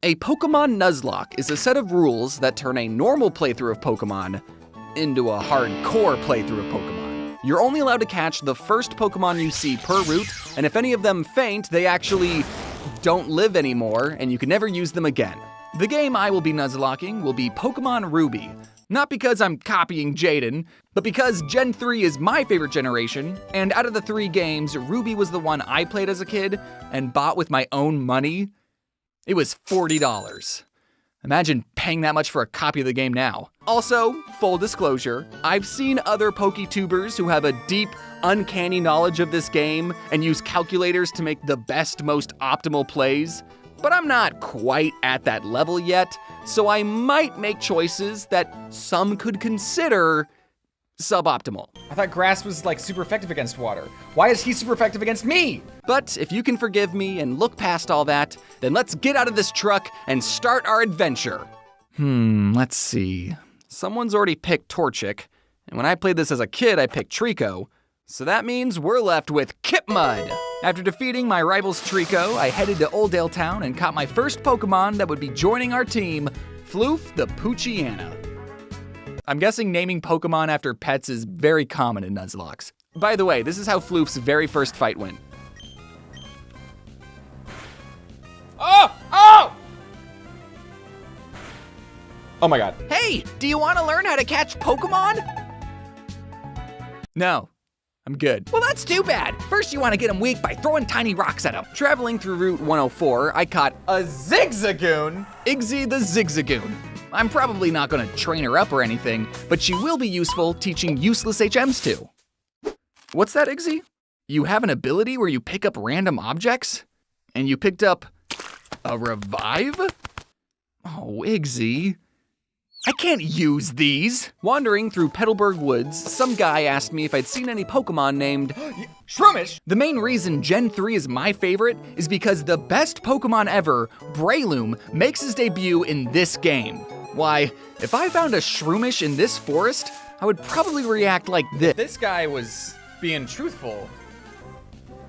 A Pokemon Nuzlocke is a set of rules that turn a normal playthrough of Pokemon into a hardcore playthrough of Pokemon. You're only allowed to catch the first Pokemon you see per route, and if any of them faint, they actually don't live anymore, and you can never use them again. The game I will be Nuzlocking will be Pokemon Ruby. Not because I'm copying Jaden, but because Gen 3 is my favorite generation, and out of the 3 games, Ruby was the one I played as a kid and bought with my own money. It was $40. Imagine paying that much for a copy of the game now. Also, full disclosure, I've seen other PokeTubers who have a deep, uncanny knowledge of this game and use calculators to make the best, most optimal plays, but I'm not quite at that level yet, so I might make choices that some could consider suboptimal. I thought grass was like super effective against water. Why is he super effective against me? But if you can forgive me and look past all that, then let's get out of this truck and start our adventure. Let's see. Someone's already picked Torchic, and when I played this as a kid, I picked Trico. So that means we're left with Kipmud. After defeating my rival's Trico, I headed to Oldale Town and caught my first Pokemon that would be joining our team, Floof the Poochyena. I'm guessing naming Pokemon after pets is very common in Nuzlocks. By the way, this is how Floof's very first fight went. Oh! Oh! Oh my god. Hey, do you want to learn how to catch Pokemon? No, I'm good. Well, that's too bad. First, you want to get them weak by throwing tiny rocks at them. Traveling through Route 104, I caught A Zigzagoon? Igzy the Zigzagoon. I'm probably not gonna train her up or anything, but she will be useful teaching useless HMs too. What's that, Igzy? You have an ability where you pick up random objects? And you picked up a revive? Oh, Igzy. I can't use these. Wandering through Petalburg Woods, some guy asked me if I'd seen any Pokemon named Shroomish? The main reason Gen 3 is my favorite is because the best Pokemon ever, Breloom, makes his debut in this game. Why, if I found a Shroomish in this forest, I would probably react like this. This guy was being truthful.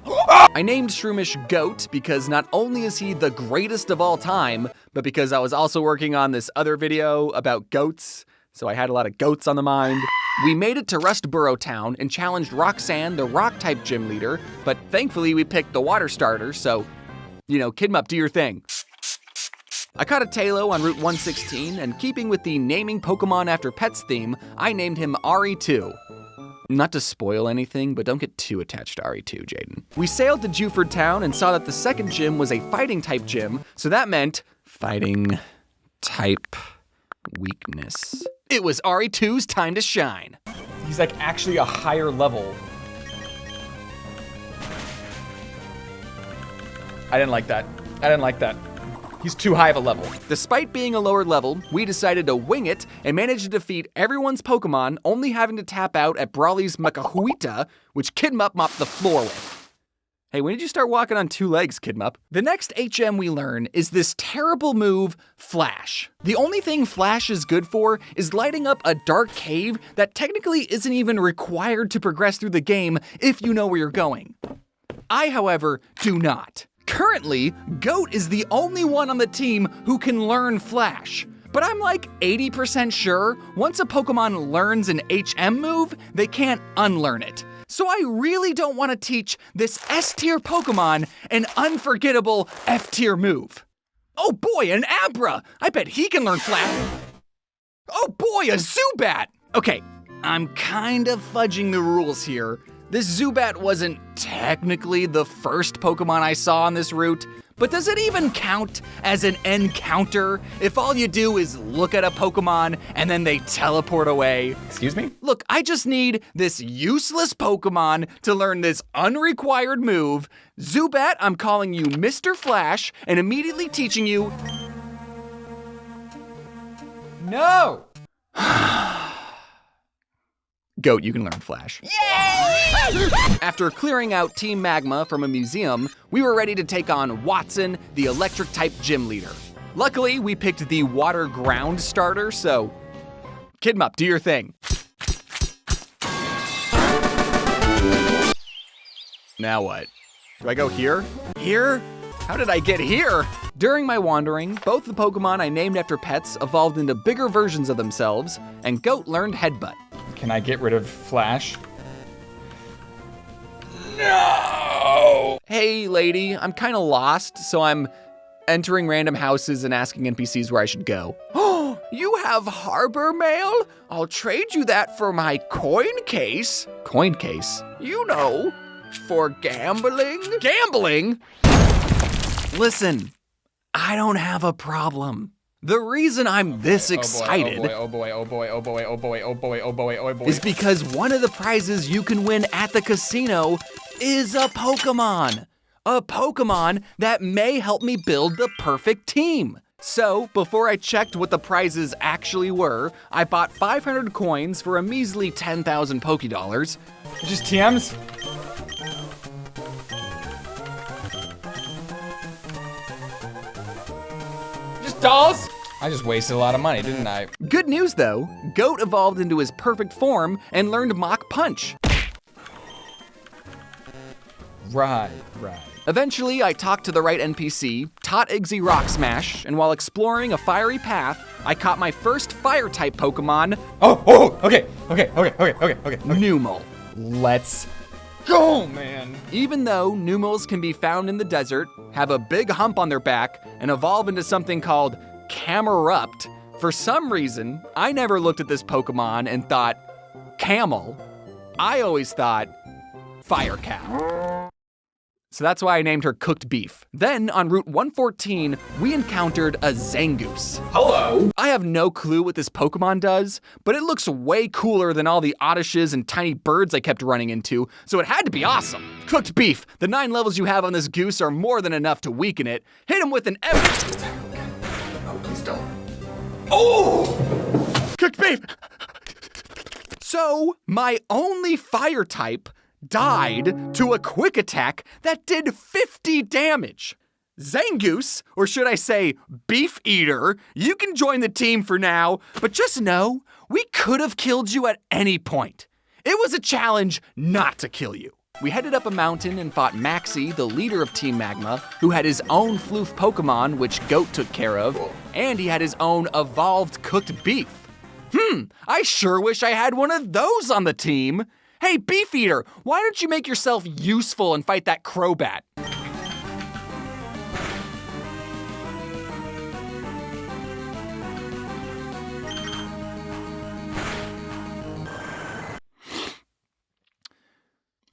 I named Shroomish Goat because not only is he the greatest of all time, but because I was also working on this other video about goats, so I had a lot of goats on the mind. We made it to Rustboro Town and challenged Roxanne, the rock-type gym leader, but thankfully we picked the water starter, so, Kidmup, do your thing. I caught a Talo on Route 116, and keeping with the naming Pokemon after pets theme, I named him RE2. Not to spoil anything, but don't get too attached to RE2, Jaden. We sailed to Juford Town and saw that the second gym was a fighting-type gym, so that meant fighting-type weakness. It was RE2's time to shine. He's like actually a higher level. I didn't like that. He's too high of a level. Despite being a lower level, we decided to wing it and managed to defeat everyone's Pokemon, only having to tap out at Brawly's Macahuita, which Kidmup mopped the floor with. Hey, when did you start walking on 2 legs, Kidmup? The next HM we learn is this terrible move, Flash. The only thing Flash is good for is lighting up a dark cave that technically isn't even required to progress through the game if you know where you're going. I, however, do not. Currently, Goat is the only one on the team who can learn Flash. But I'm like 80% sure once a Pokemon learns an HM move, they can't unlearn it. So I really don't want to teach this S-tier Pokemon an unforgettable F-tier move. Oh boy, an Abra! I bet he can learn Flash. Oh boy, a Zubat! Okay, I'm kind of fudging the rules here. This Zubat wasn't technically the first Pokemon I saw on this route, but does it even count as an encounter if all you do is look at a Pokemon and then they teleport away? Excuse me? Look, I just need this useless Pokemon to learn this unrequired move. Zubat, I'm calling you Mr. Flash and immediately teaching you... No! Goat, you can learn Flash. Yay! After clearing out Team Magma from a museum, we were ready to take on Watson, the electric-type gym leader. Luckily, we picked the water ground starter, so... Kidmup, do your thing. Now what? Do I go here? Here? How did I get here? During my wandering, both the Pokemon I named after pets evolved into bigger versions of themselves, and Goat learned Headbutt. Can I get rid of Flash? No! Hey, lady, I'm kind of lost, so I'm entering random houses and asking NPCs where I should go. Oh, you have harbor mail? I'll trade you that for my coin case. Coin case? You know, for gambling. Gambling? Listen, I don't have a problem. The reason I'm this excited is because one of the prizes you can win at the casino is a Pokemon. A Pokemon that may help me build the perfect team. So, before I checked what the prizes actually were, I bought 500 coins for a measly 10,000 Pokédollars. Just TMs? Just dolls? I just wasted a lot of money, didn't I? Good news though, Goat evolved into his perfect form and learned Mach Punch. Right. Eventually, I talked to the right NPC, taught Iggy Rock Smash, and while exploring a fiery path, I caught my first Fire-type Pokemon, Okay. Numel. Let's go, man. Even though Numels can be found in the desert, have a big hump on their back, and evolve into something called Camerupt, for some reason, I never looked at this Pokemon and thought, camel. I always thought, fire cow. So that's why I named her Cooked Beef. Then, on Route 114, we encountered a Zangoose. Hello. I have no clue what this Pokemon does, but it looks way cooler than all the Oddishes and tiny birds I kept running into, so it had to be awesome. Cooked Beef, the 9 levels you have on this goose are more than enough to weaken it. Hit him with an Oh, please don't. Oh! Cooked Beef! So, my only fire type died to a quick attack that did 50 damage. Zangoose, or should I say Beef Eater, you can join the team for now, but just know, we could have killed you at any point. It was a challenge not to kill you. We headed up a mountain and fought Maxie, the leader of Team Magma, who had his own floof Pokemon, which Goat took care of, and he had his own evolved cooked beef. I sure wish I had one of those on the team. Hey, Beef Eater, why don't you make yourself useful and fight that Crobat?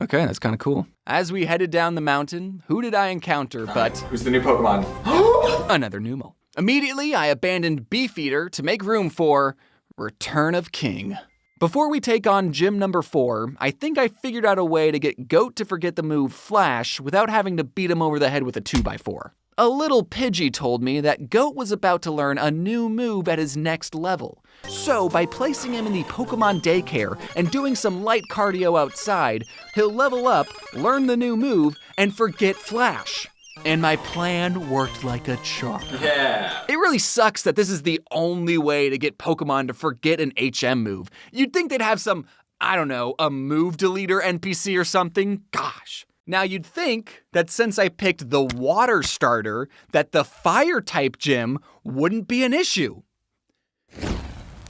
Okay, that's kind of cool. As we headed down the mountain, who did I encounter but... Who's the new Pokemon? Another Numel. Immediately, I abandoned Beef Eater to make room for Return of King. Before we take on gym number 4, I think I figured out a way to get Goat to forget the move Flash without having to beat him over the head with a 2x4. A little Pidgey told me that Goat was about to learn a new move at his next level. So by placing him in the Pokemon daycare and doing some light cardio outside, he'll level up, learn the new move, and forget Flash. And my plan worked like a charm. Yeah. It really sucks that this is the only way to get Pokemon to forget an HM move. You'd think they'd have some, I don't know, a move deleter NPC or something. Gosh. Now you'd think that since I picked the water starter, that the fire type gym wouldn't be an issue.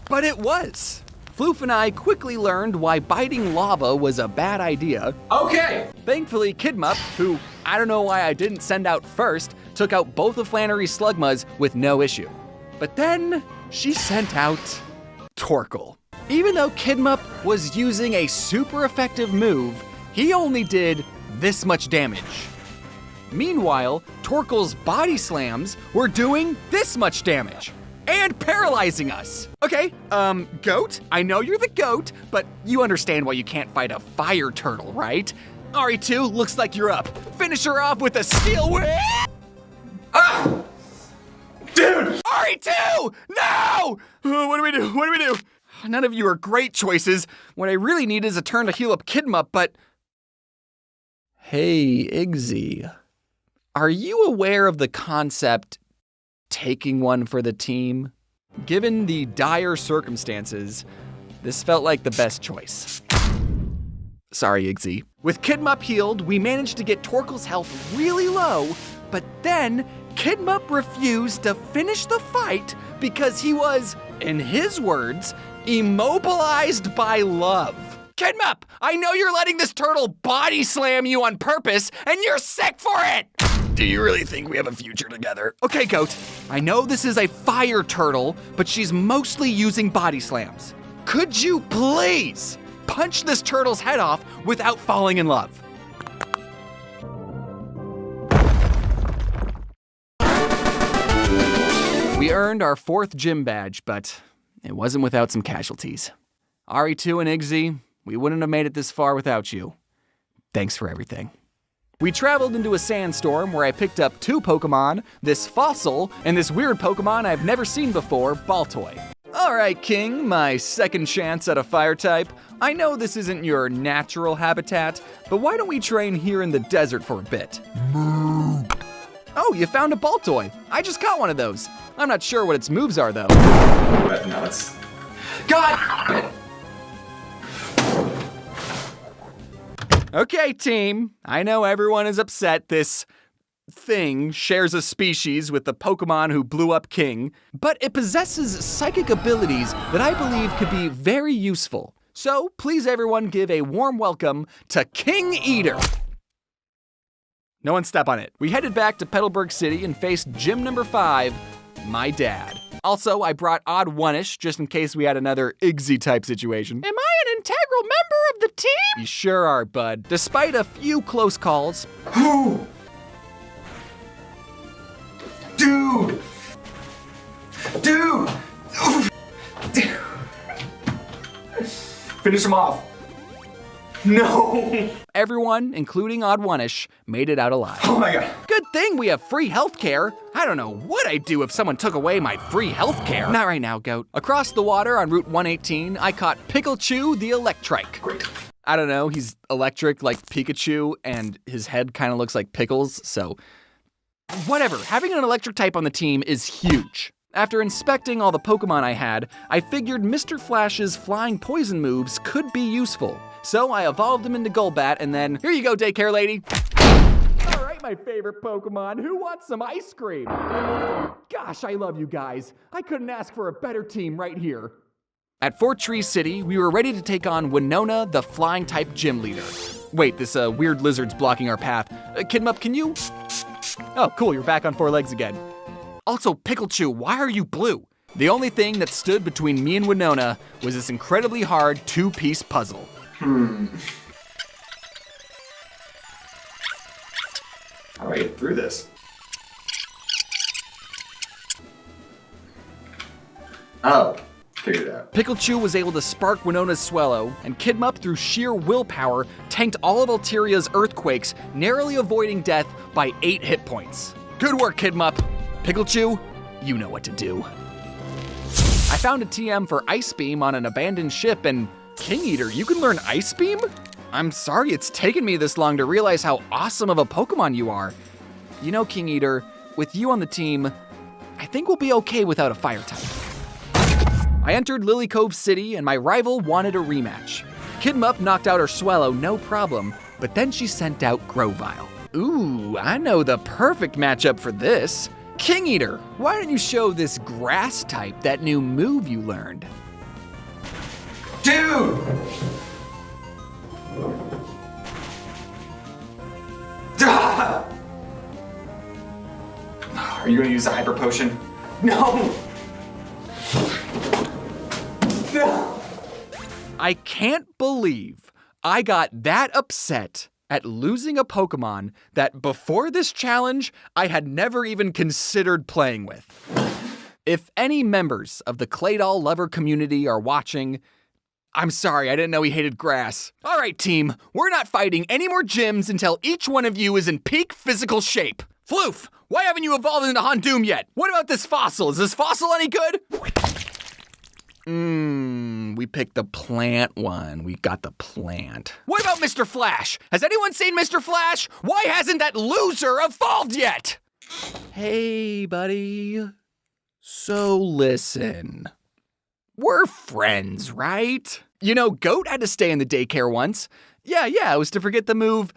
But it was. Floof and I quickly learned why biting lava was a bad idea. Okay. Thankfully, Kidmup, who I don't know why I didn't send out first, took out both of Flannery's Slugmas with no issue. But then she sent out Torkoal. Even though Kidmup was using a super effective move, he only did this much damage. Meanwhile, Torkoal's body slams were doing this much damage. And paralyzing us. Okay, Goat, I know you're the goat, but you understand why you can't fight a fire turtle, right? RE2, looks like you're up. Finish her off with a steel whip! Ah! Dude! RE2! No! What do we do? None of you are great choices. What I really need is a turn to heal up Kidmup, but... Hey, Iggy. Are you aware of the concept taking one for the team? Given the dire circumstances, this felt like the best choice. Sorry, Iggsy. With Kidmup healed, we managed to get Torkel's health really low, but then Kidmup refused to finish the fight because he was, in his words, immobilized by love. Kidmup, I know you're letting this turtle body slam you on purpose, and you're sick for it! Do you really think we have a future together? Okay, Goat, I know this is a fire turtle, but she's mostly using body slams. Could you please punch this turtle's head off without falling in love? We earned our 4th gym badge, but it wasn't without some casualties. Ari2 and Iggsy, we wouldn't have made it this far without you. Thanks for everything. We traveled into a sandstorm where I picked up 2 Pokemon, this fossil, and this weird Pokemon I've never seen before, Baltoy. All right, King, my second chance at a fire type. I know this isn't your natural habitat, but why don't we train here in the desert for a bit? Oh, you found a Baltoy. I just caught one of those. I'm not sure what its moves are, though. But no, it's... God! Okay, team. I know everyone is upset this thing shares a species with the Pokemon who blew up King, but it possesses psychic abilities that I believe could be very useful. So please everyone give a warm welcome to King Eater. No one step on it. We headed back to Petalburg City and faced gym number 5, my dad. Also, I brought Odd One-ish just in case we had another Iggsy type situation. Am I an integral member of the team? You sure are, bud. Despite a few close calls. Who? Dude! Dude! Dude! Finish him off. No! Everyone, including Odd One-ish, made it out alive. Oh my god. Good thing we have free healthcare. I don't know what I'd do if someone took away my free healthcare. Not right now, Goat. Across the water on Route 118, I caught Pikachu the Electrike. Great. I don't know, he's electric like Pikachu, and his head kind of looks like pickles, so... Whatever, having an electric type on the team is huge. After inspecting all the Pokemon I had, I figured Mr. Flash's flying poison moves could be useful. So I evolved him into Golbat, and then, here you go, daycare lady. All right, my favorite Pokemon, who wants some ice cream? Gosh, I love you guys. I couldn't ask for a better team right here. At Fort Tree City, we were ready to take on Winona, the flying type gym leader. Wait, this weird lizard's blocking our path. Kidmup, can you? Oh, cool, you're back on 4 legs again. Also, Pikachu, why are you blue? The only thing that stood between me and Winona was this incredibly hard 2-piece puzzle. How do I get through this? Oh, figured it out. Pikachu was able to spark Winona's Swellow, and Kidmup, through sheer willpower, tanked all of Alteria's earthquakes, narrowly avoiding death by 8 hit points. Good work, Kidmup. Pikachu, you know what to do. I found a TM for Ice Beam on an abandoned ship, and King Eater, you can learn Ice Beam? I'm sorry it's taken me this long to realize how awesome of a Pokemon you are. You know, King Eater, with you on the team, I think we'll be okay without a fire type. I entered Lily Cove City, and my rival wanted a rematch. Kidmup knocked out her Swellow, no problem, but then she sent out Grovyle. Ooh, I know the perfect matchup for this. King Eater, why don't you show this grass type that new move you learned? Dude! Ah! Are you gonna use the hyper potion? No! No! I can't believe I got that upset at losing a Pokemon that before this challenge, I had never even considered playing with. If any members of the Claydol lover community are watching, I'm sorry, I didn't know he hated grass. All right, team, we're not fighting any more gyms until each one of you is in peak physical shape. Floof, why haven't you evolved into Houndoom yet? What about this fossil? Is this fossil any good? We picked the plant one. We got the plant. What about Mr. Flash? Has anyone seen Mr. Flash? Why hasn't that loser evolved yet? Hey, buddy. So listen. We're friends, right? You know, Goat had to stay in the daycare once. Yeah, it was to forget the move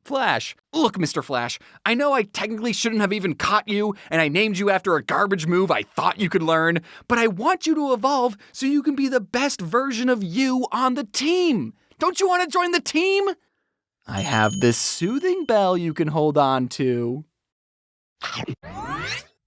Flash. Look, Mr. Flash, I know I technically shouldn't have even caught you, and I named you after a garbage move I thought you could learn, but I want you to evolve so you can be the best version of you on the team. Don't you want to join the team? I have this soothing bell you can hold on to.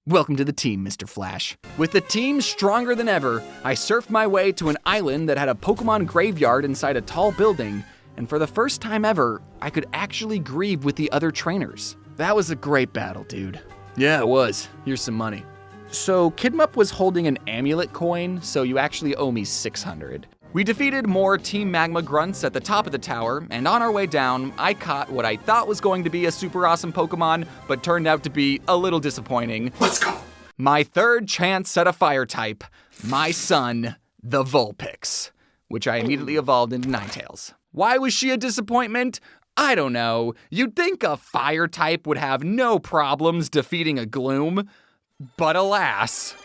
Welcome to the team, Mr. Flash. With the team stronger than ever, I surfed my way to an island that had a Pokemon graveyard inside a tall building, and for the first time ever, I could actually grieve with the other trainers. That was a great battle, dude. Yeah, it was. Here's some money. So, Kidmup was holding an amulet coin, so you actually owe me 600. We defeated more Team Magma grunts at the top of the tower, and on our way down, I caught what I thought was going to be a super awesome Pokemon, but turned out to be a little disappointing. Let's go! My third chance at a fire type, my son, the Vulpix, which I immediately evolved into Ninetales. Why was she a disappointment? I don't know. You'd think a fire type would have no problems defeating a Gloom, but alas.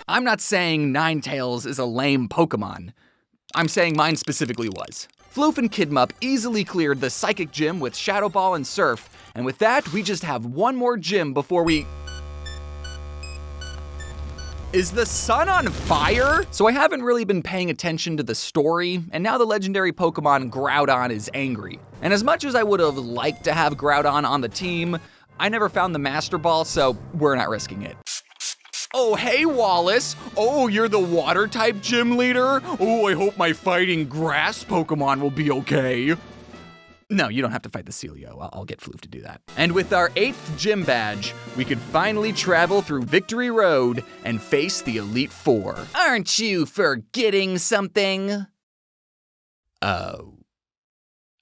I'm not saying Ninetales is a lame Pokemon. I'm saying mine specifically was. Floof and Kidmup easily cleared the Psychic Gym with Shadow Ball and Surf, and with that, we just have one more gym before we... Is the sun on fire? So I haven't really been paying attention to the story, and now the legendary Pokemon Groudon is angry. And as much as I would have liked to have Groudon on the team, I never found the Master Ball, so we're not risking it. Oh, hey, Wallace. Oh, you're the water type gym leader? Oh, I hope my fighting grass Pokemon will be okay. No, you don't have to fight the Celio. I'll get Floof to do that. And with our 8th gym badge, we could finally travel through Victory Road and face the Elite Four. Aren't you forgetting something? Oh.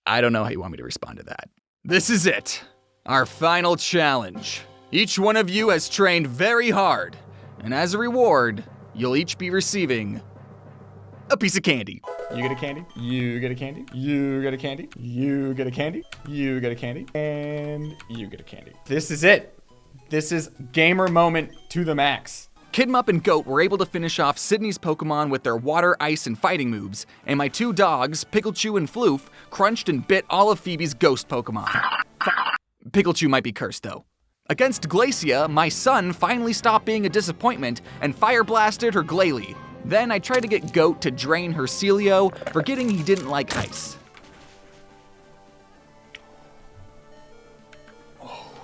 I don't know how you want me to respond to that. This is it. Our final challenge. Each one of you has trained very hard, and as a reward, you'll each be receiving a piece of candy. You get a candy, you get a candy, you get a candy, you get a candy, you get a candy, and you get a candy. This is it. This is gamer moment to the max. Kidmup and Goat were able to finish off Sydney's Pokemon with their water, ice, and fighting moves, and my 2 dogs, Pikachu and Floof, crunched and bit all of Phoebe's ghost Pokemon. Pikachu might be cursed, though. Against Glacia, my son finally stopped being a disappointment and fire blasted her Glalie. Then I tried to get Goat to drain her Celio, forgetting he didn't like ice.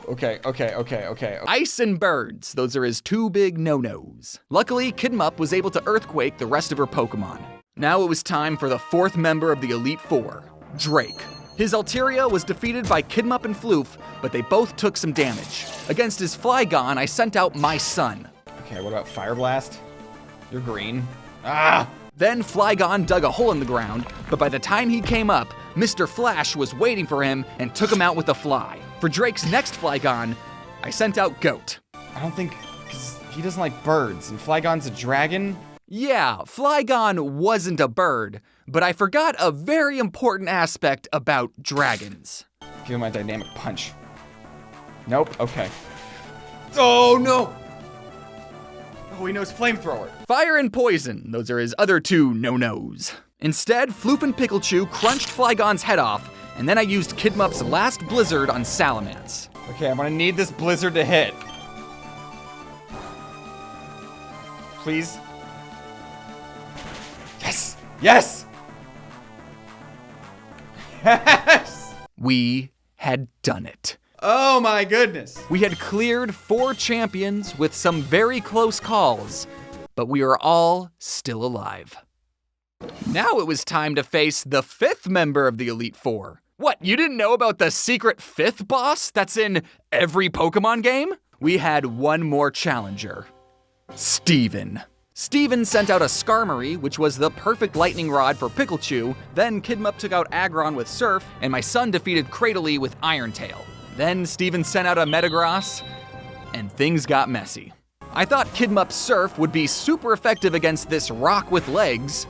Okay. Ice and birds, those are his 2 big no-nos. Luckily, Kidmup was able to Earthquake the rest of her Pokemon. Now it was time for the 4th member of the Elite Four, Drake. His Altaria was defeated by Kidmup and Floof, but they both took some damage. Against his Flygon, I sent out my son. Okay, what about Fire Blast? You're green. Ah! Then Flygon dug a hole in the ground, but by the time he came up, Mr. Flash was waiting for him and took him out with a fly. For Drake's next Flygon, I sent out Goat. I don't think, because he doesn't like birds, and Flygon's a dragon? Yeah, Flygon wasn't a bird, but I forgot a very important aspect about dragons. Give him my Dynamic Punch. Nope, okay. Oh, no! Oh, he knows Flamethrower. Fire and Poison, those are his other 2 no-nos. Instead, Floop and Pikachu crunched Flygon's head off, and then I used Kidmup's last Blizzard on Salamence. Okay, I'm gonna need this Blizzard to hit. Please. Yes! Yes! Yes! We had done it. Oh my goodness. We had cleared 4 champions with some very close calls, but we are all still alive. Now it was time to face the 5th member of the Elite Four. What, you didn't know about the secret 5th boss that's in every Pokemon game? We had one more challenger, Steven. Steven sent out a Skarmory, which was the perfect lightning rod for Pikachu. Then Kidmup took out Aggron with Surf, and my son defeated Cradily with Iron Tail. Then Steven sent out a Metagross, and things got messy. I thought Kidmup's Surf would be super effective against this rock with legs.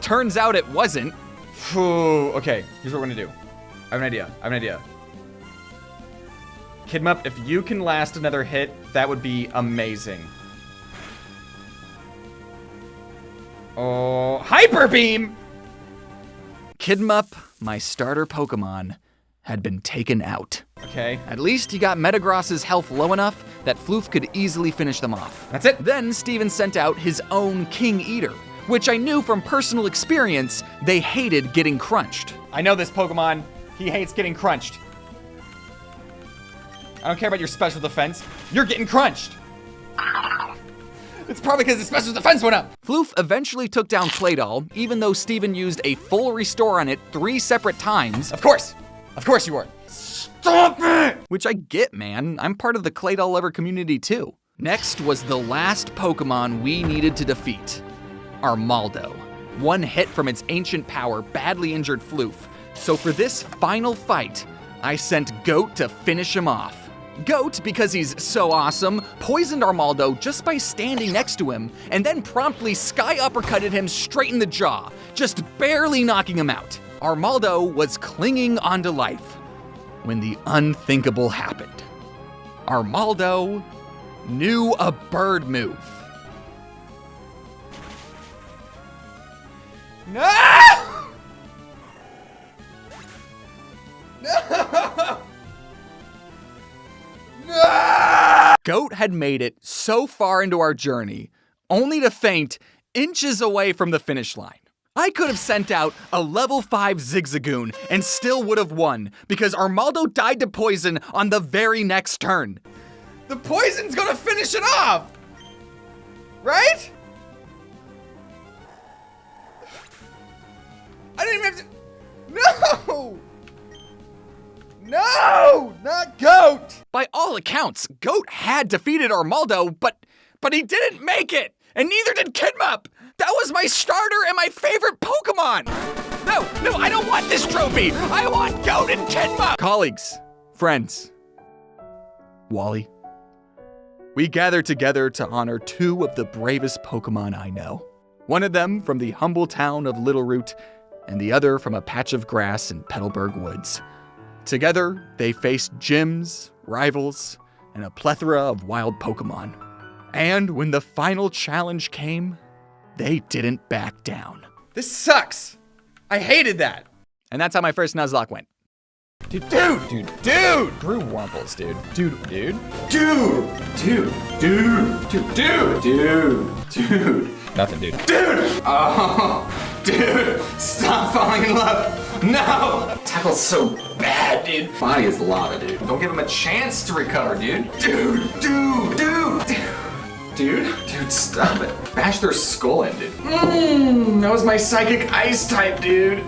Turns out it wasn't. Phew. Okay, here's what we're gonna do. I have an idea. Kidmup, if you can last another hit, that would be amazing. Oh, Hyper Beam! Kidmup, my starter Pokemon, had been taken out. Okay. At least he got Metagross's health low enough that Floof could easily finish them off. That's it. Then Steven sent out his own King Eater, which I knew from personal experience they hated getting crunched. I know this Pokemon. He hates getting crunched. I don't care about your special defense. You're getting crunched. It's probably because the special defense went up. Floof eventually took down Claydol, even though Steven used a full restore on it 3 separate times. Of course you were. Stop it! Which I get, man. I'm part of the Claydol lover community too. Next was the last Pokemon we needed to defeat, Armaldo. One hit from its ancient power badly injured Floof. So for this final fight, I sent Goat to finish him off. Goat, because he's so awesome, poisoned Armaldo just by standing next to him, and then promptly sky uppercutted him straight in the jaw, just barely knocking him out. Armaldo was clinging onto life when the unthinkable happened. Armaldo knew a bird move. No! No! No! Goat had made it so far into our journey, only to faint inches away from the finish line. I could have sent out a level 5 Zigzagoon and still would have won, because Armaldo died to poison on the very next turn. The poison's gonna finish it off! Right? I didn't even have to... No! No! Not Goat! By all accounts, Goat had defeated Armaldo, but he didn't make it, and neither did Kidmup. That was my starter and my favorite Pokemon. No, I don't want this trophy. I want Goat and Kidmup. Colleagues, friends, Wally, we gathered together to honor 2 of the bravest Pokemon I know. One of them from the humble town of Little Root, and the other from a patch of grass in Petalburg Woods. Together, they faced gyms, rivals, and a plethora of wild Pokemon. And when the final challenge came, they didn't back down. This sucks. I hated that. And that's how my first Nuzlocke went. Dude. Brew Wurmples, dude. Dude. Nothing, dude. Dude! Oh, dude. Stop falling in love. No! Tackle's so bad, dude. Body is lava, dude. Don't give him a chance to recover, dude. Dude, stop it. Bash their skull in, dude. That was my psychic ice type, dude.